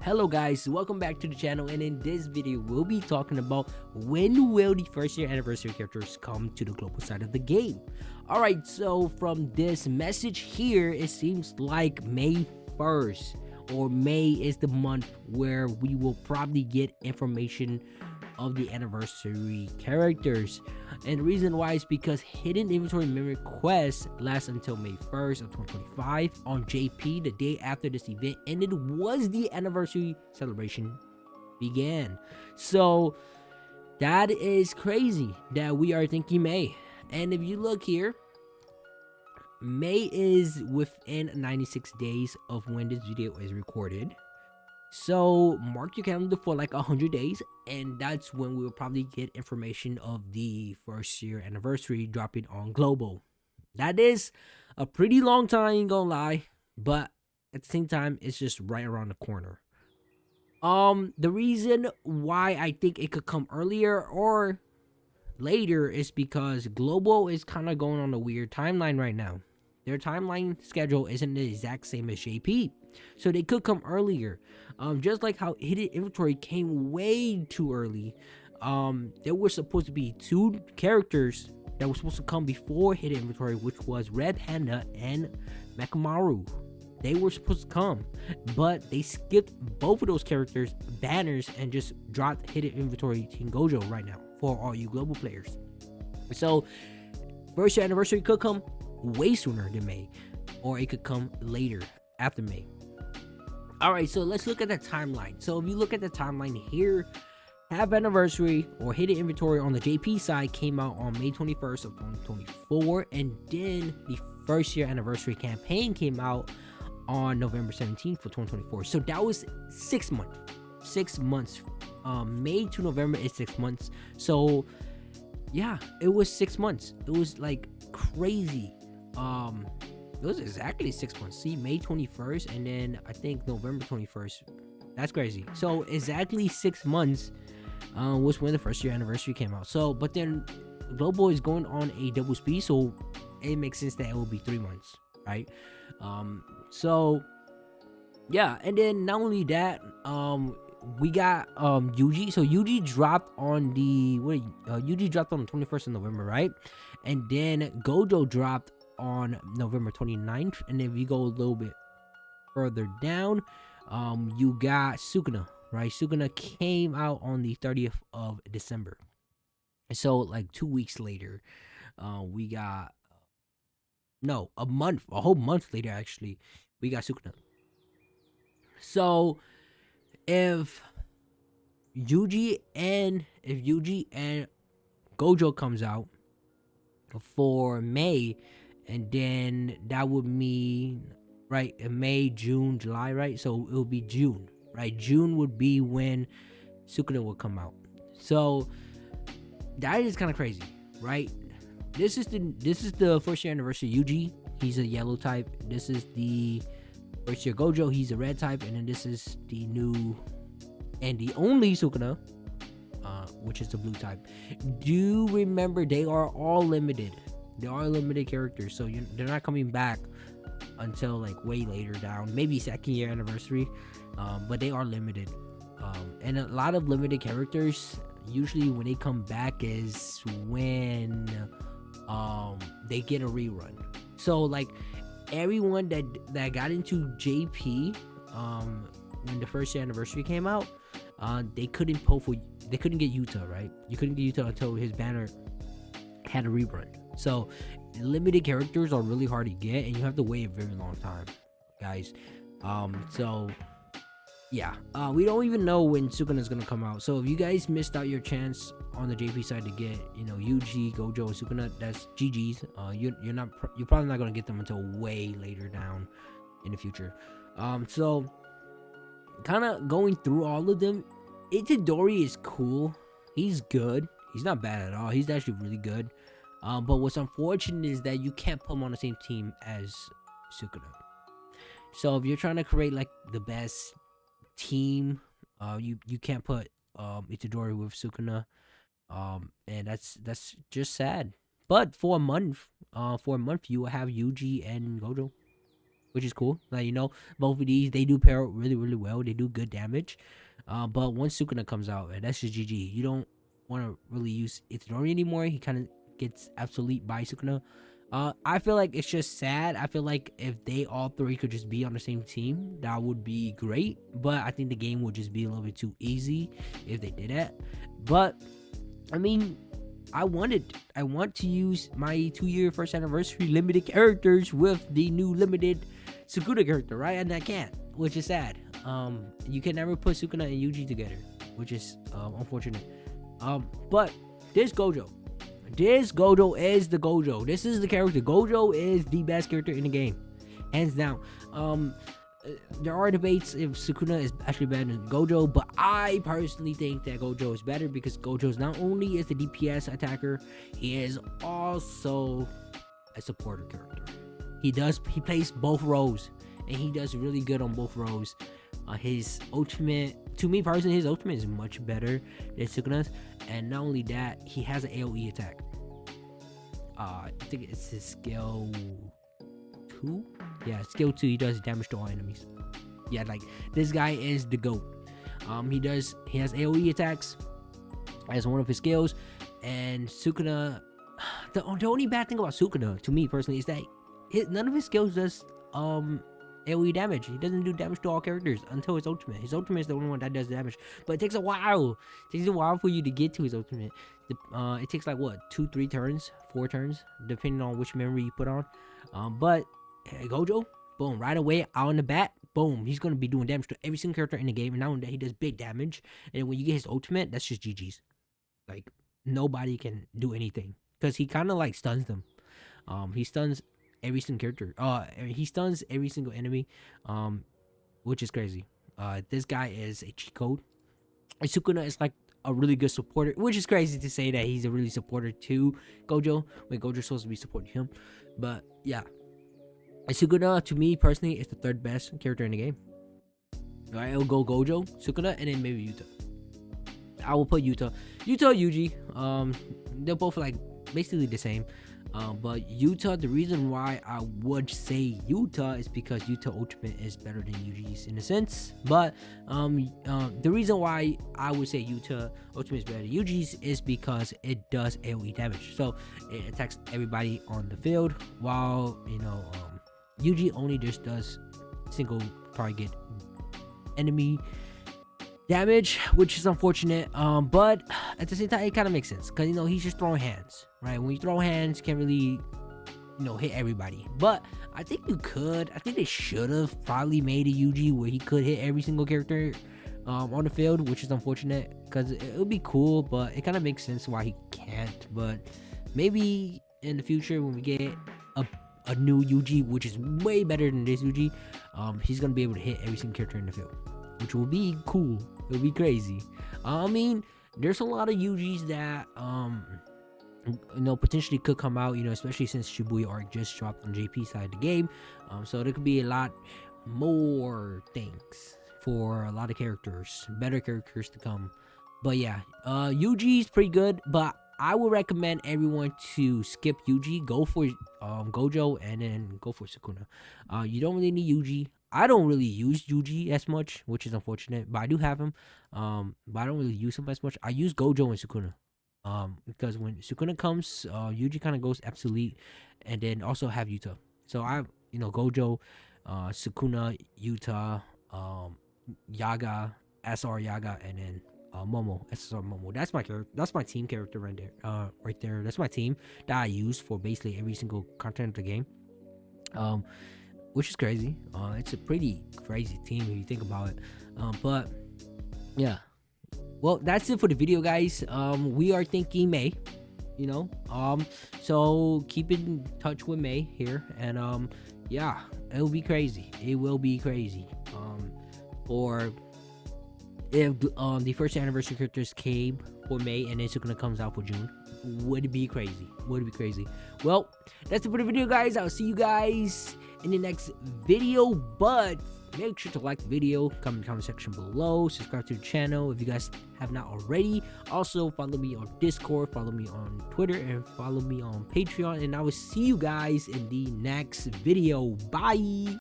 Hello guys, welcome back to the channel, and in this video we'll be talking about when will the first year anniversary characters come to the global side of the game. Alright, so from this message here, it seems like May 1st or May is the month where we will probably get information of the anniversary characters. And the reason why is because hidden inventory memory quest lasts until May 1st of 2025 on JP, the day after this event ended was the anniversary celebration began. So that is crazy that we are thinking May. And if you look here, May is within 96 days of when this video is recorded. So mark your calendar for like 100 days, and that's when we will probably get information of the first year anniversary dropping on global. That is a pretty long time, ain't gonna lie, but at the same time it's just right around the corner. The reason why I think it could come earlier or later is because global is kind of going on a weird timeline right now. Their timeline schedule isn't the exact same as JP, so they could come earlier. Just like how hidden inventory came way too early. There were supposed to be two characters that were supposed to come before hidden inventory, which was Red Panda and Mekamaru. They were supposed to come, but they skipped both of those characters' banners and just dropped hidden inventory Team Gojo right now for all you global players. So first year anniversary could come way sooner than May, or it could come later after May. Alright, so let's look at the timeline. So if you look at the timeline here, half anniversary or hidden inventory on the JP side came out on May 21st of 2024, and then the first year anniversary campaign came out on November 17th for 2024. So that was 6 months. 6 months. May to November is 6 months. So yeah, it was 6 months. It was like crazy. It was exactly 6 months. See, May 21st and then I think November 21st. That's crazy. So exactly 6 months was when the first year anniversary came out. So but then global is going on a double speed, so it makes sense that it will be 3 months, right? So yeah, and then not only that, we got Yuji. So Yuji dropped on the Yuji dropped on the 21st of November, right? And then Gojo dropped on November 29th. And if you go a little bit further down, you got Sukuna, right? Sukuna came out on the 30th of December. So like 2 weeks later, we got a whole month later actually, we got Sukuna. So if Yuji and Gojo comes out for May, and then that would mean, right, in May, June, July, right? So it would be June, right? June would be when Sukuna would come out. So that is kind of crazy, right? This is the first year anniversary Yuji. He's a yellow type. This is the first year Gojo. He's a red type, and then this is the new and the only Sukuna, which is the blue type. Do remember they are all limited. They are limited characters, so they're not coming back until like way later down, maybe second year anniversary. But they are limited, and a lot of limited characters usually when they come back is when they get a rerun. So like everyone that got into JP when the first year anniversary came out, they couldn't get Yuta, right? You couldn't get Yuta until his banner had a rerun. So limited characters are really hard to get, and you have to wait a very long time, guys. So yeah, we don't even know when Sukuna is gonna come out. So if you guys missed out your chance on the JP side to get, Yuji, Gojo, and Sukuna, that's GG's. You're probably not gonna get them until way later down in the future. So kind of going through all of them, Itadori is cool. He's good. He's not bad at all. He's actually really good. But what's unfortunate is that you can't put him on the same team as Sukuna. So if you're trying to create like the best team, you can't put Itadori with Sukuna, and that's just sad. But for a month you will have Yuji and Gojo. which is cool. Like, both of these, they do pair up really, really well. They do good damage. But once Sukuna comes out, man, that's just GG. You don't want to really use Itadori anymore. He kind of gets obsolete by Sukuna. I feel like it's just sad. I feel like if they all three could just be on the same team, that would be great. But I think the game would just be a little bit too easy if they did that. But I mean, I want to use my 2-year first anniversary limited characters with the new limited Sukuna character, right? And I can't, which is sad. You can never put Sukuna and Yuji together, which is unfortunate. But this Gojo is the Gojo. This is the character. Gojo is the best character in the game, hands down. There are debates if Sukuna is actually better than Gojo, but I personally think that Gojo is better because Gojo not only is the DPS attacker, he is also a supporter character. He plays both roles, and he does really good on both roles. His ultimate, to me personally, his ultimate is much better than Sukuna's, and not only that, he has an AoE attack. I think it's his skill 2. Yeah, skill 2. He does damage to all enemies. Yeah, like this guy is the GOAT. He has AoE attacks as one of his skills, and Sukuna. The only bad thing about Sukuna, to me personally, is that none of his skills does AoE damage. He doesn't do damage to all characters until his ultimate. His ultimate is the only one that does damage, but it takes a while. It takes a while for you to get to his ultimate. It takes like what, 2-3 turns, 4 turns, depending on which memory you put on. But Gojo, boom, right away out on the bat, boom, he's gonna be doing damage to every single character in the game, and not only that, he does big damage. And when you get his ultimate, that's just GG's. Like nobody can do anything because he kind of like stuns them. He stuns every single character. He stuns every single enemy, which is crazy. This guy is a cheat code. Sukuna is like a really good supporter, which is crazy to say that he's a really supporter to Gojo when Gojo's supposed to be supporting him. But yeah, Sukuna to me personally is the 3rd best character in the game. Alright, it'll go Gojo, Sukuna, and then maybe Yuta. I will put Yuta, Yuji. They're both like basically the same. But Yuta, the reason why I would say Yuta is because Yuta ultimate is better than Yuji's in a sense. But the reason why I would say Yuta ultimate is better than Yuji's is because it does AoE damage. So it attacks everybody on the field, while Yuji only just does single target enemy damage, which is unfortunate. But at the same time, it kind of makes sense because he's just throwing hands, right? When you throw hands, you can't really hit everybody. But I think they should have probably made a Yuji where he could hit every single character on the field, which is unfortunate because it would be cool, but it kind of makes sense why he can't. But maybe in the future when we get a new Yuji, which is way better than this Yuji, he's gonna be able to hit every single character in the field, which will be cool. It'll be crazy. I mean, there's a lot of Yujis that potentially could come out, especially since Shibuya arc just dropped on JP side of the game. So there could be a lot more things for a lot of characters, better characters to come. But yeah, Yuji's pretty good, but I would recommend everyone to skip Yuji, go for Gojo, and then go for Sukuna. You don't really need Yuji. I don't really use Yuji as much, which is unfortunate, but I do have him. But I don't really use him as much. I use Gojo and Sukuna. Because when Sukuna comes, Yuji kind of goes obsolete, and then also have Yuta. So I, Gojo, Sukuna, Yuta, Yaga, SR Yaga, and then Momo, SSR Momo. That's my character. That's my team character right there. Right there. That's my team that I use for basically every single content of the game. Which is crazy. It's a pretty crazy team if you think about it. But yeah. Well, that's it for the video, guys. We are thinking May, so keep in touch with May here, and yeah, it'll be crazy. It will be crazy. Or if the first anniversary characters came for May and then Sukuna comes out for June, would be crazy. Well, that's it for the video, guys. I'll see you guys in the next video, but make sure to like the video, comment in the comment section below, subscribe to the channel if you guys have not already. Also follow me on Discord, follow me on Twitter, and follow me on Patreon, and I will see you guys in the next video. Bye.